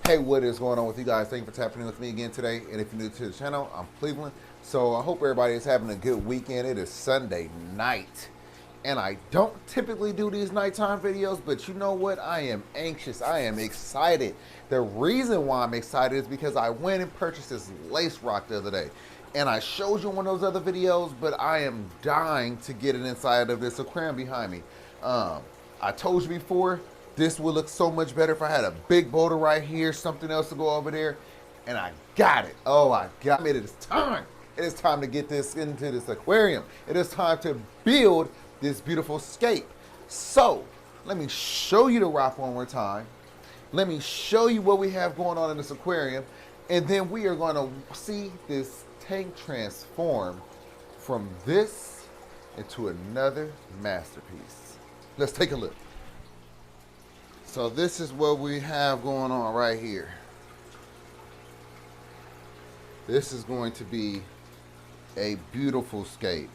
Hey, what is going on with you guys? Thank you for tapping in with me again today. And if you're new to the channel, I'm Cleveland. So I hope everybody is having a good weekend. It is Sunday night. And I don't typically do these nighttime videos, but you know what? I am anxious. I am excited. The reason why I'm excited is because I went and purchased this lace rock the other day. And I showed you one of those other videos, but I am dying to get it inside of this aquarium behind me. I told you before, this would look so much better if I had a big boulder right here, something else to go over there, and I got it. Oh, I got it. It is time. It is time to get this into this aquarium. It is time to build this beautiful scape. So, let me show you the rock one more time. Let me show you what we have going on in this aquarium, and then we are going to see this tank transform from this into another masterpiece. Let's take a look. So this is what we have going on right here. This is going to be a beautiful scape.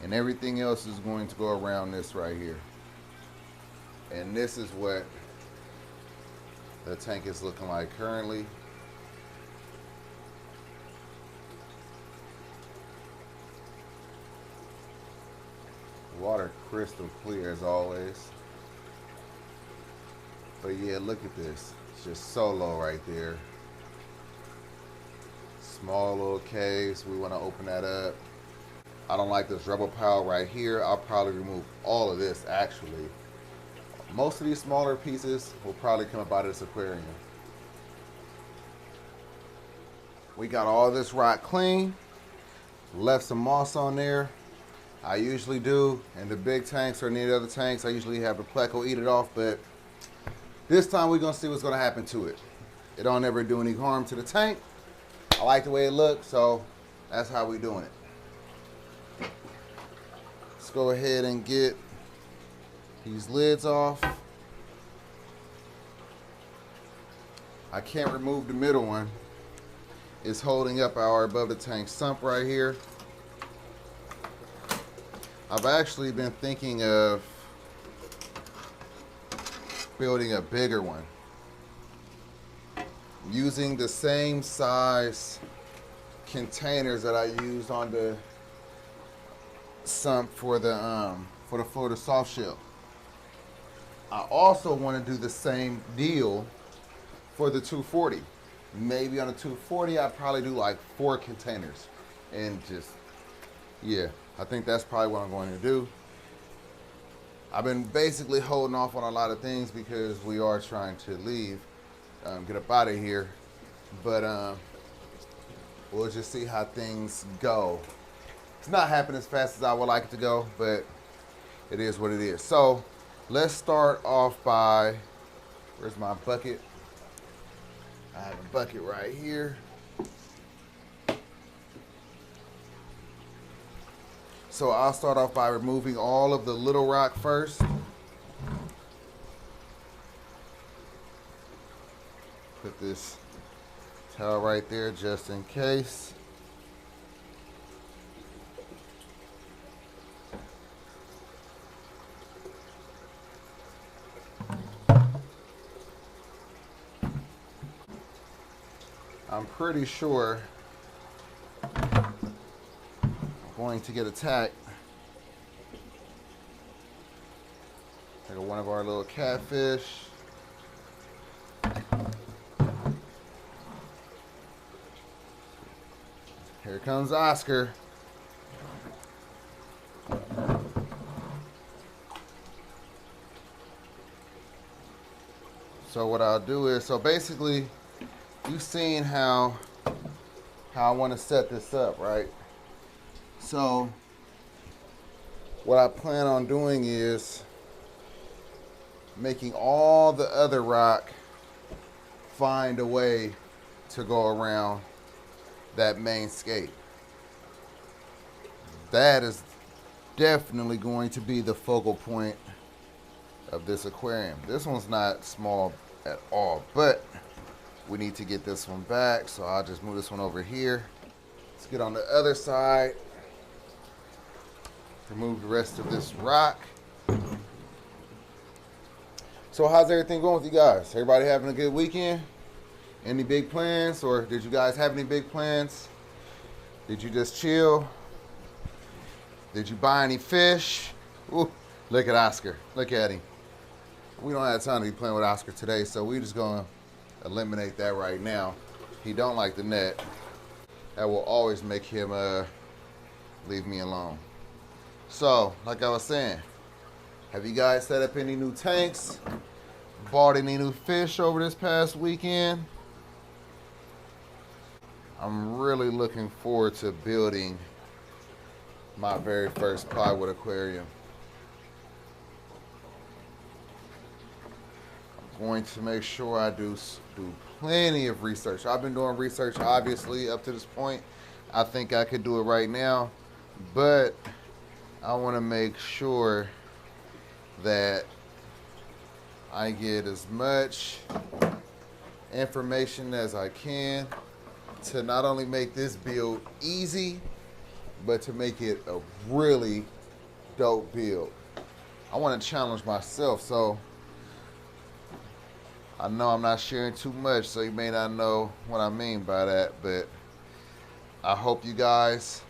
And everything else is going to go around this right here. And this is what the tank is looking like currently. Water crystal clear as always. But yeah, look at this. It's just so low right there. Small little caves. We want to open that up. I don't like this rubber pile right here. I'll probably remove all of this actually. Most of these smaller pieces will probably come up out of this aquarium. We got all this rock clean. Left some moss on there. I usually do. In the big tanks or any of the other tanks, I usually have the pleco eat it off, but this time we're gonna see what's gonna happen to it. It don't ever do any harm to the tank. I like the way it looks, so that's how we're doing it. Let's go ahead and get these lids off. I can't remove the middle one. It's holding up our above the tank sump right here. I've actually been thinking of building a bigger one using the same size containers that I used on the sump for the Florida soft shell. I also want to do the same deal for the 240. Maybe on the 240 I'd probably do like 4 containers and just, yeah, I think that's probably what I'm going to do. I've been basically holding off on a lot of things because we are trying to leave, get up out of here. But we'll just see how things go. It's not happening as fast as I would like it to go, but it is what it is. So let's start off by, where's my bucket? I have a bucket right here. So I'll start off by removing all of the little rock first. Put this towel right there just in case. I'm pretty sure going to get attacked like one of our little catfish. Here comes Oscar. So what I'll do is, so basically you've seen how I want to set this up, right? So what I plan on doing is making all the other rock find a way to go around that main scape. That is definitely going to be the focal point of this aquarium. This one's not small at all, but we need to get this one back, so I'll just move this one over here. Let's get on the other side. Remove the rest of this rock. So how's everything going with you guys? Everybody having a good weekend? Any big plans, or did you guys have any big plans? Did you just chill? Did you buy any fish? Ooh, look at Oscar. Look at him. We don't have time to be playing with Oscar today, so we're just gonna eliminate that right now. He don't like the net. That will always make him leave me alone. So, like I was saying, have you guys set up any new tanks? Bought any new fish over this past weekend? I'm really looking forward to building my very first plywood aquarium. I'm going to make sure I do plenty of research. I've been doing research obviously up to this point. I think I could do it right now, but I want to make sure that I get as much information as I can to not only make this build easy, but to make it a really dope build. I want to challenge myself, so I know I'm not sharing too much, so you may not know what I mean by that, but I hope you guys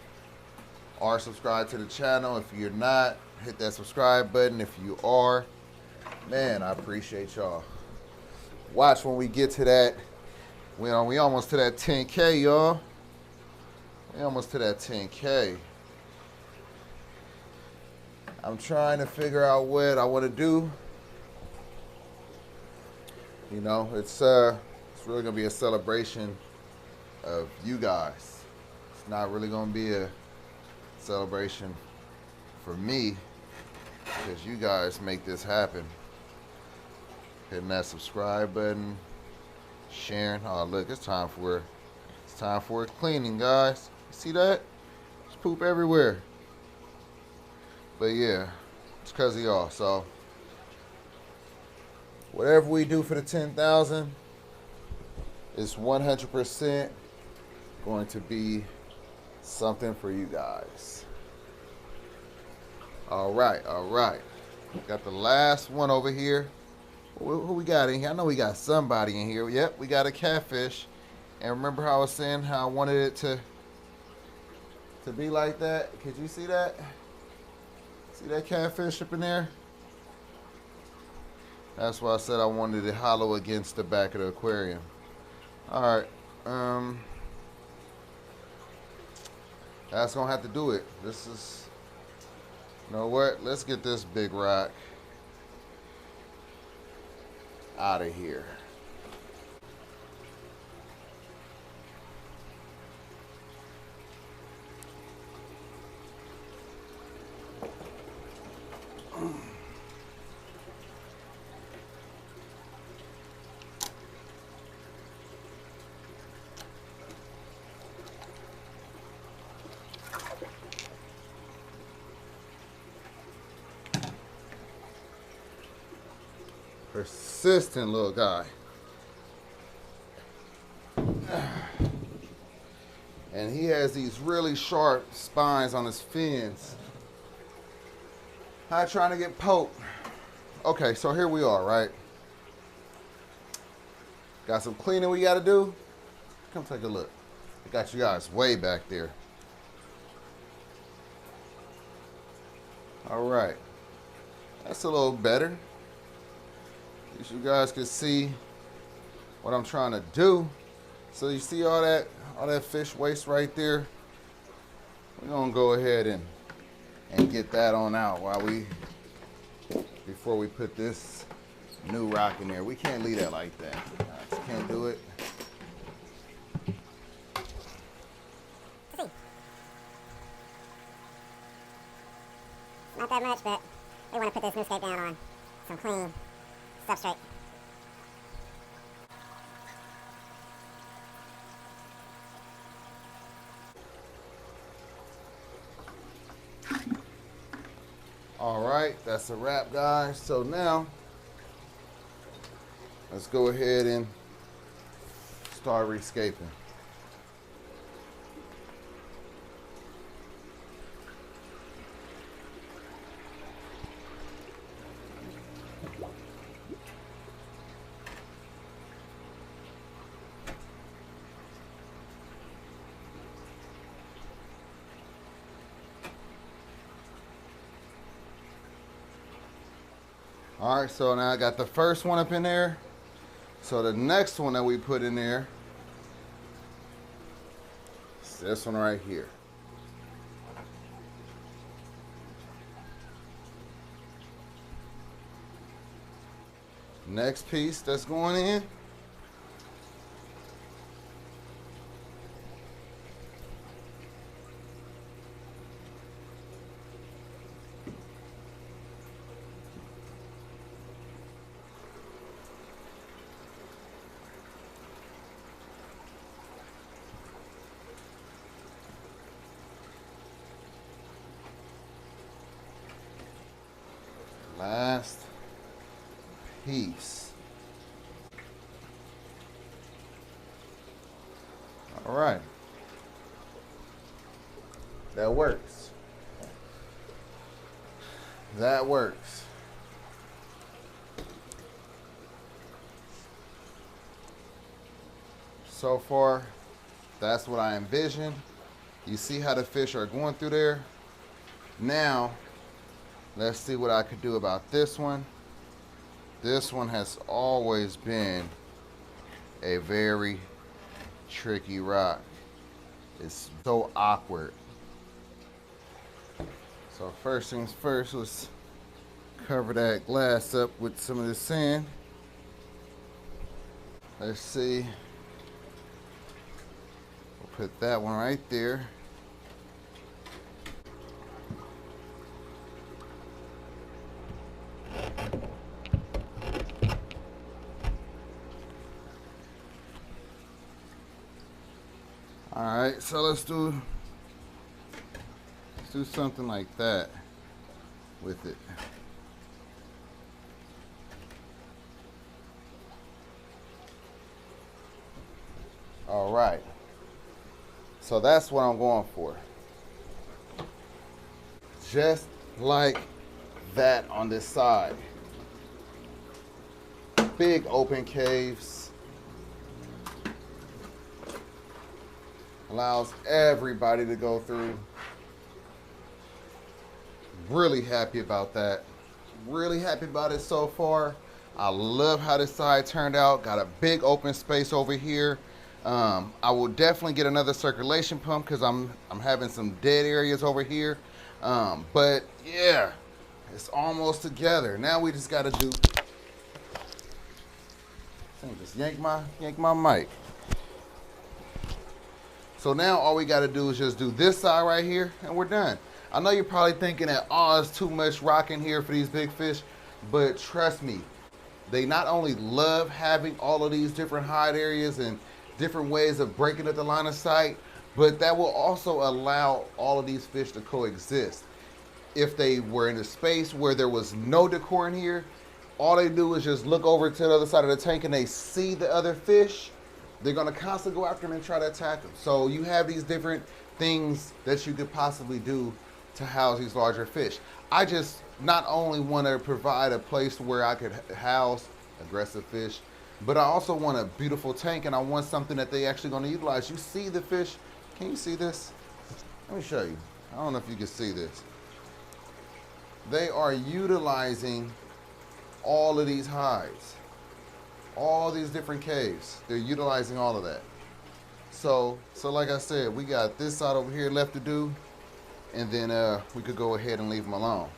are subscribed to the channel. If you're not, hit that subscribe button. If you are, man, I appreciate y'all. Watch when we get to that. We almost to that 10K, y'all. We almost to that 10K. I'm trying to figure out what I want to do. You know, it's really gonna be a celebration of you guys. It's not really gonna be a celebration for me, because you guys make this happen. Hitting that subscribe button, sharing. Oh look, it's time for cleaning, guys. You see that? There's poop everywhere. But yeah, it's because of y'all. So whatever we do for the 10,000 is 100% going to be something for you guys. All right. Got the last one over here. Who we got in here? I know we got somebody in here. Yep, we got a catfish. And remember how I was saying how I wanted it to be like that? Could you see that? See that catfish up in there? That's why I said I wanted it hollow against the back of the aquarium. All right. That's gonna have to do it. This is, you know what? Let's get this big rock out of here. Persistent little guy. And he has these really sharp spines on his fins. I'm trying to get poked. Okay, so here we are, right? Got some cleaning we gotta do. Come take a look. I got you guys way back there. All right. That's a little better. At least you guys can see what I'm trying to do. So you see all that fish waste right there? We're gonna go ahead and get that on out before we put this new rock in there. We can't leave that like that. I just can't do it. Not that much, but we want to put this new scape down on some clean substrate. All right, that's a wrap, guys. So now let's go ahead and start rescaping. All right, so now I got the first one up in there. So the next one that we put in there is this one right here. Next piece that's going in. Last piece. All right. That works. That works. So far, that's what I envisioned. You see how the fish are going through there? Now, let's see what I could do about this one. This one has always been a very tricky rock. It's so awkward. So first things first, let's cover that glass up with some of the sand. Let's see. We'll put that one right there. All right, so let's do something like that with it. All right, so that's what I'm going for. Just like that on this side. Big open caves. Allows everybody to go through. Really happy about that. Really happy about it so far. I love how this side turned out. Got a big open space over here. I will definitely get another circulation pump because I'm having some dead areas over here. But yeah, it's almost together. Now we just gotta do. Just yank my mic. So now all we got to do is just do this side right here and we're done. I know you're probably thinking that, oh, it's too much rock in here for these big fish, but trust me, they not only love having all of these different hide areas and different ways of breaking up the line of sight, but that will also allow all of these fish to coexist. If they were in a space where there was no decor in here, all they do is just look over to the other side of the tank and they see the other fish, they're gonna constantly go after them and try to attack them. So you have these different things that you could possibly do to house these larger fish. I just not only want to provide a place where I could house aggressive fish, but I also want a beautiful tank and I want something that they actually gonna utilize. You see the fish? Can you see this? Let me show you. I don't know if you can see this. They are utilizing all of these hides. All these different caves, they're utilizing all of that. So like I said, we got this side over here left to do, and then we could go ahead and leave them alone.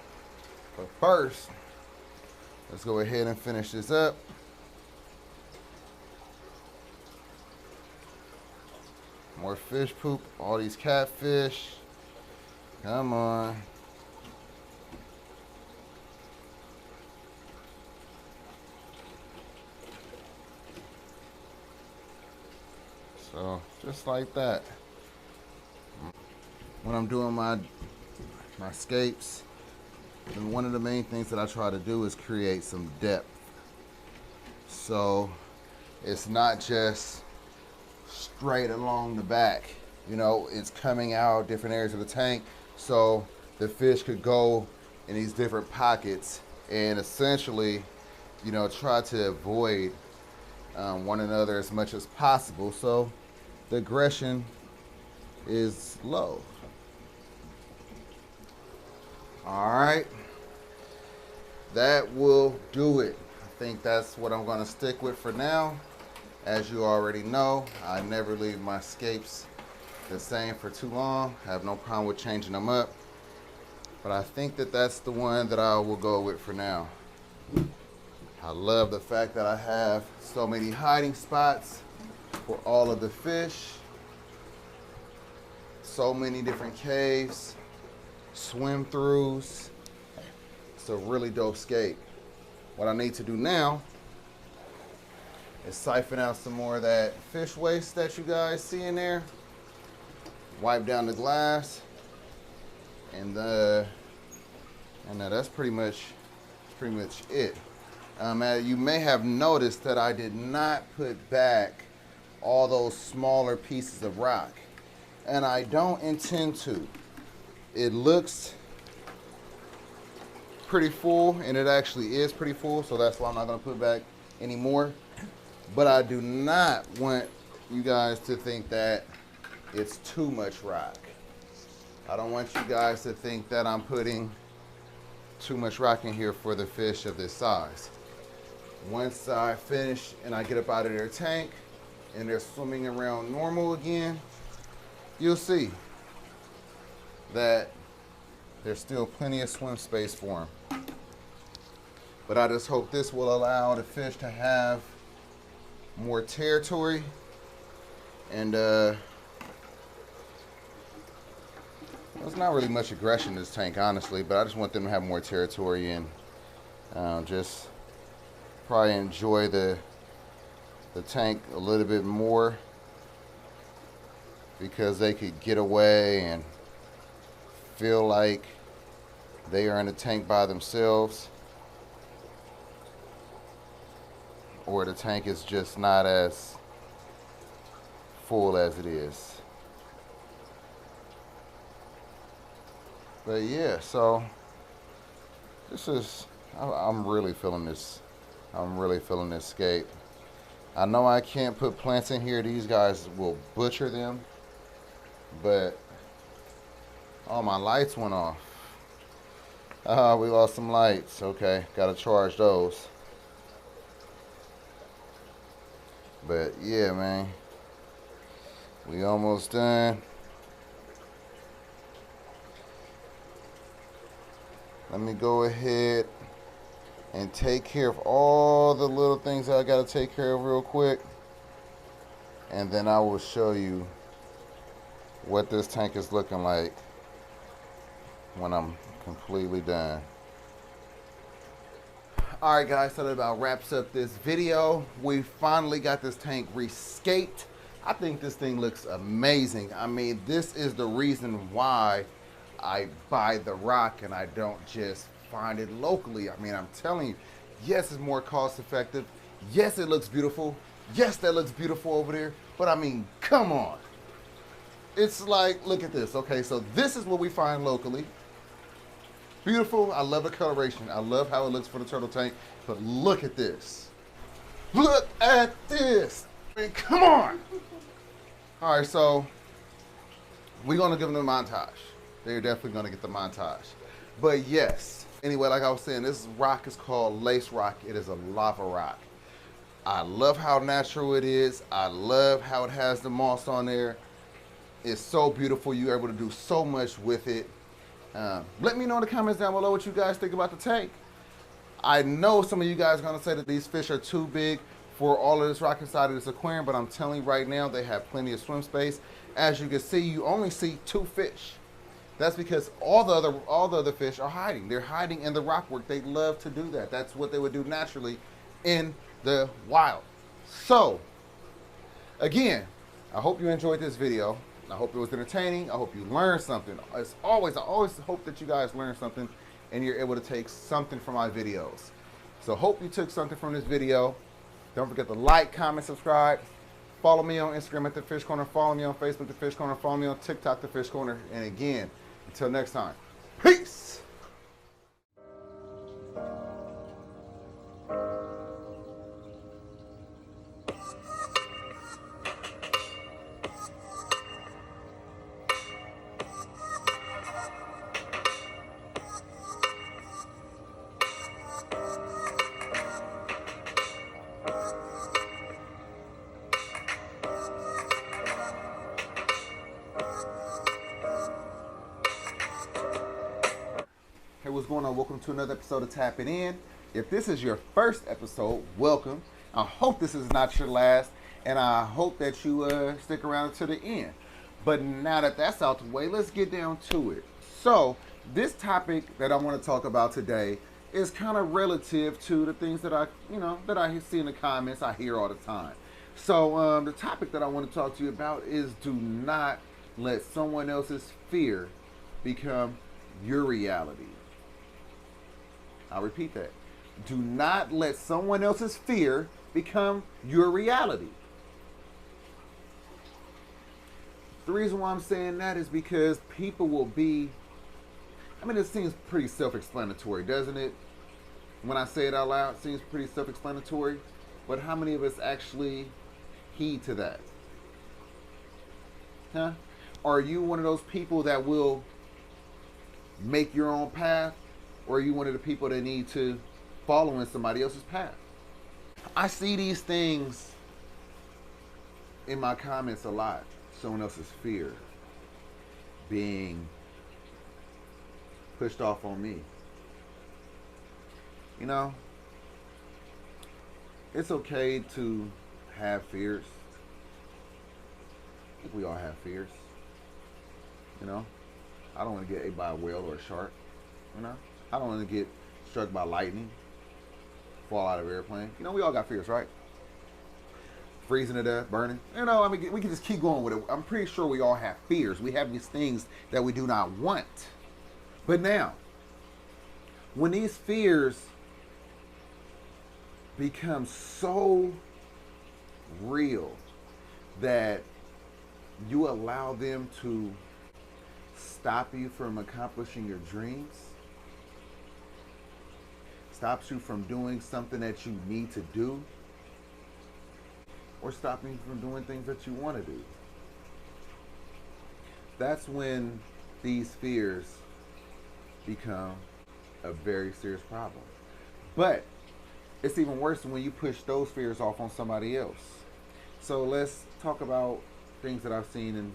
But first, let's go ahead and finish this up. More fish poop, all these catfish. Come on. So just like that. When I'm doing my scapes, and one of the main things that I try to do is create some depth. So it's not just straight along the back. You know, it's coming out different areas of the tank. So the fish could go in these different pockets and essentially, you know, try to avoid one another as much as possible. So the aggression is low. All right. that will do it. I think that's what I'm gonna stick with for now. As you already know, I never leave my scapes the same for too long. I have no problem with changing them up. But I think that that's the one that I will go with for now. I love the fact that I have so many hiding spots for all of the fish. So many different caves, swim throughs. It's a really dope scape. What I need to do now is siphon out some more of that fish waste that you guys see in there. Wipe down the glass, and that's pretty much it. You may have noticed that I did not put back all those smaller pieces of rock, and I don't intend to. It looks pretty full, and it actually is pretty full, so that's why I'm not going to put back any more. But I do not want you guys to think that it's too much rock. I don't want you guys to think that I'm putting too much rock in here for the fish of this size. Once I finish and I get up out of their tank and they're swimming around normal again, you'll see that there's still plenty of swim space for them. But I just hope this will allow the fish to have more territory, and there's not really much aggression in this tank, honestly, but I just want them to have more territory and just probably enjoy the tank a little bit more, because they could get away and feel like they are in the tank by themselves, or the tank is just not as full as it is. But yeah, so this is, I'm really feeling this. I'm really feeling this scape. I know I can't put plants in here. These guys will butcher them. But, oh, my lights went off. We lost some lights. Okay, gotta charge those. But yeah, man, we almost done. Let me go ahead and take care of all the little things that I gotta take care of real quick, and then I will show you what this tank is looking like when I'm completely done. Alright guys, so that about wraps up this video. We finally got this tank rescaped. I think this thing looks amazing. I mean, this is the reason why I buy the rock and I don't just find it locally. I mean, I'm telling you, yes, it's more cost effective. Yes, it looks beautiful. Yes, that looks beautiful over there. But I mean, come on. It's like, look at this. Okay, so this is what we find locally. Beautiful. I love the coloration. I love how it looks for the turtle tank. But look at this. Look at this. I mean, come on. All right, so we're going to give them a montage. They're definitely going to get the montage. But yes, anyway, like I was saying, this rock is called lace rock. It is a lava rock. I love how natural it is. I love how it has the moss on there. It's so beautiful. You're able to do so much with it. Let me know in the comments down below what you guys think about the tank. I know some of you guys are going to say that these fish are too big for all of this rock inside of this aquarium, but I'm telling you right now, they have plenty of swim space. As you can see, you only see 2 fish. That's because all the other fish are hiding. They're hiding in the rockwork. They love to do that. That's what they would do naturally in the wild. So, again, I hope you enjoyed this video. I hope it was entertaining. I hope you learned something. As always, I always hope that you guys learn something and you're able to take something from my videos. So hope you took something from this video. Don't forget to like, comment, subscribe. Follow me on Instagram at The Fish Corner. Follow me on Facebook, The Fish Corner. Follow me on TikTok, The Fish Corner. And again, until next time, peace. Welcome to another episode of Tap It In. If this is your first episode, welcome. I hope this is not your last, and I hope that you stick around to the end. But now that that's out the way, let's get down to it. So, this topic that I want to talk about today is kind of relative to the things that I see in the comments, I hear all the time. So, the topic that I want to talk to you about is do not let someone else's fear become your reality. I'll repeat that. Do not let someone else's fear become your reality. The reason why I'm saying that is because people will be, it seems pretty self-explanatory, doesn't it? When I say it out loud, it seems pretty self-explanatory. But how many of us actually heed to that? Huh? Are you one of those people that will make your own path, or are you one of the people that need to follow in somebody else's path? I see these things in my comments a lot. Someone else's fear being pushed off on me. You know, it's okay to have fears. I think we all have fears. You know, I don't want to get ate by a whale or a shark. You know, I don't want to get struck by lightning, fall out of an airplane. You know, we all got fears, right? Freezing to death, burning. You know, we can just keep going with it. I'm pretty sure we all have fears. We have these things that we do not want. But now, when these fears become so real that you allow them to stop you from accomplishing your dreams, stops you from doing something that you need to do, or stopping you from doing things that you want to do, that's when these fears become a very serious problem. But it's even worse when you push those fears off on somebody else. So let's talk about things that I've seen, and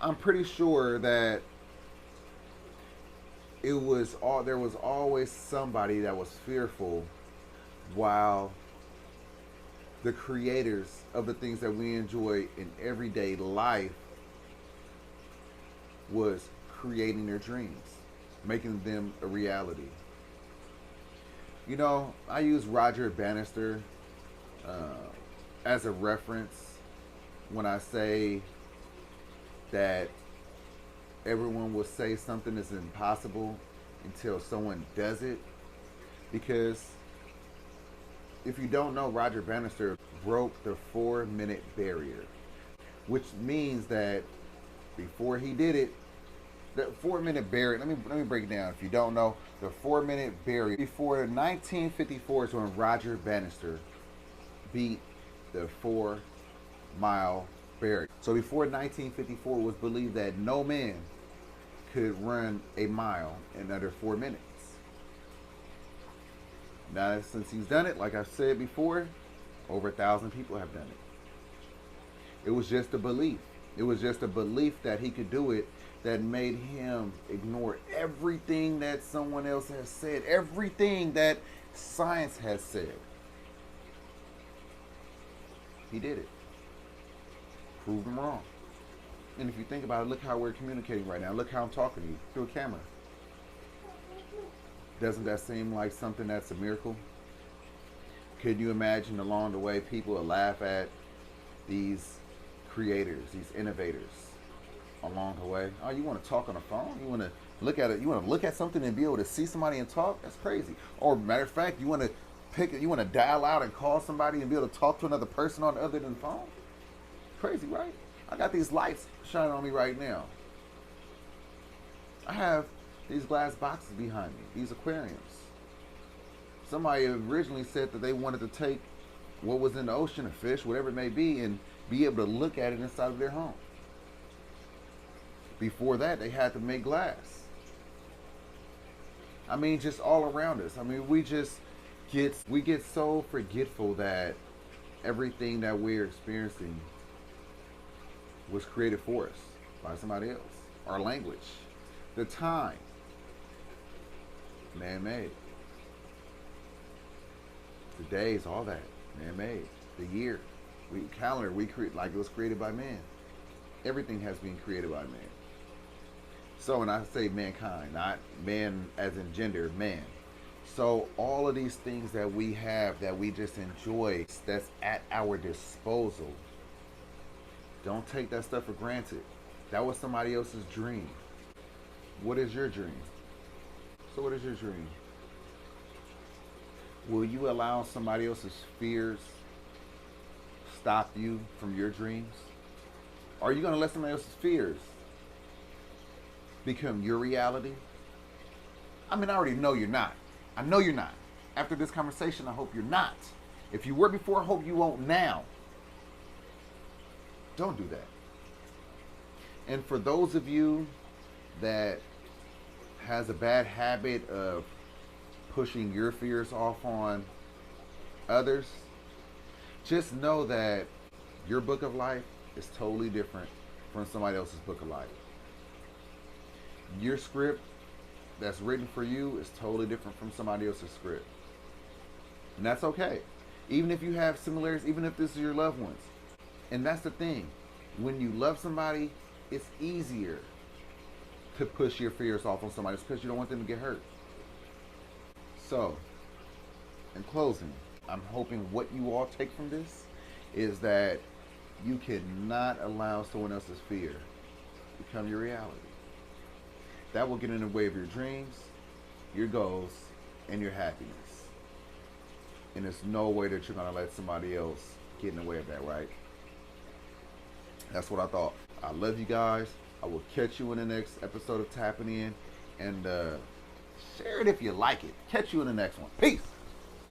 I'm pretty sure that there was always somebody that was fearful while the creators of the things that we enjoy in everyday life was creating their dreams, making them a reality. You know, I use Roger Bannister as a reference when I say that everyone will say something is impossible until someone does it. Because if you don't know, Roger Bannister broke the 4-minute barrier, which means that before he did it, the 4-minute barrier, let me break it down. If you don't know, the 4-minute barrier, before 1954 is when Roger Bannister beat the 4-mile barrier. So before 1954, it was believed that no man could run a mile in under 4 minutes. Now, since he's done it, like I said before, over 1,000 people have done it. It was just a belief. It was just a belief that he could do it that made him ignore everything that someone else has said, everything that science has said. He did it. Proved him wrong. And if you think about it, look how we're communicating right now. Look how I'm talking to you through a camera. Doesn't that seem like something that's a miracle? Could you imagine along the way people will laugh at these creators, these innovators along the way? Oh, you want to talk on a phone? You want to look at it? You want to look at something and be able to see somebody and talk? That's crazy. Or matter of fact, you want to dial out and call somebody and be able to talk to another person on other than the phone? Crazy, right? I got these lights shining on me right now. I have these glass boxes behind me, these aquariums. Somebody originally said that they wanted to take what was in the ocean, a fish, whatever it may be, and be able to look at it inside of their home. Before that, they had to make glass. Just all around us. We get so forgetful that everything that we're experiencing was created for us by somebody else. Our language, the time, man-made. The days, all that, man-made. The year, calendar, we create like it was created by man. Everything has been created by man. So when I say mankind, not man as in gender, man. So all of these things that we have, that we just enjoy, that's at our disposal. Don't take that stuff for granted. That was somebody else's dream. What is your dream? So what is your dream? Will you allow somebody else's fears stop you from your dreams? Are you going to let somebody else's fears become your reality? I mean, I already know you're not. I know you're not. After this conversation, I hope you're not. If you were before, I hope you won't now. Don't do that. And for those of you that has a bad habit of pushing your fears off on others, just know that your book of life is totally different from somebody else's book of life. Your script that's written for you is totally different from somebody else's script. And that's okay. Even if you have similarities, even if this is your loved ones. And that's the thing. When you love somebody, it's easier to push your fears off on somebody because you don't want them to get hurt. So, in closing, I'm hoping what you all take from this is that you cannot allow someone else's fear become your reality. That will get in the way of your dreams, your goals, and your happiness. And there's no way that you're going to let somebody else get in the way of that, right? That's what I thought. I love you guys. I will catch you in the next episode of Tapping In. And share it if you like it. Catch you in the next one. Peace.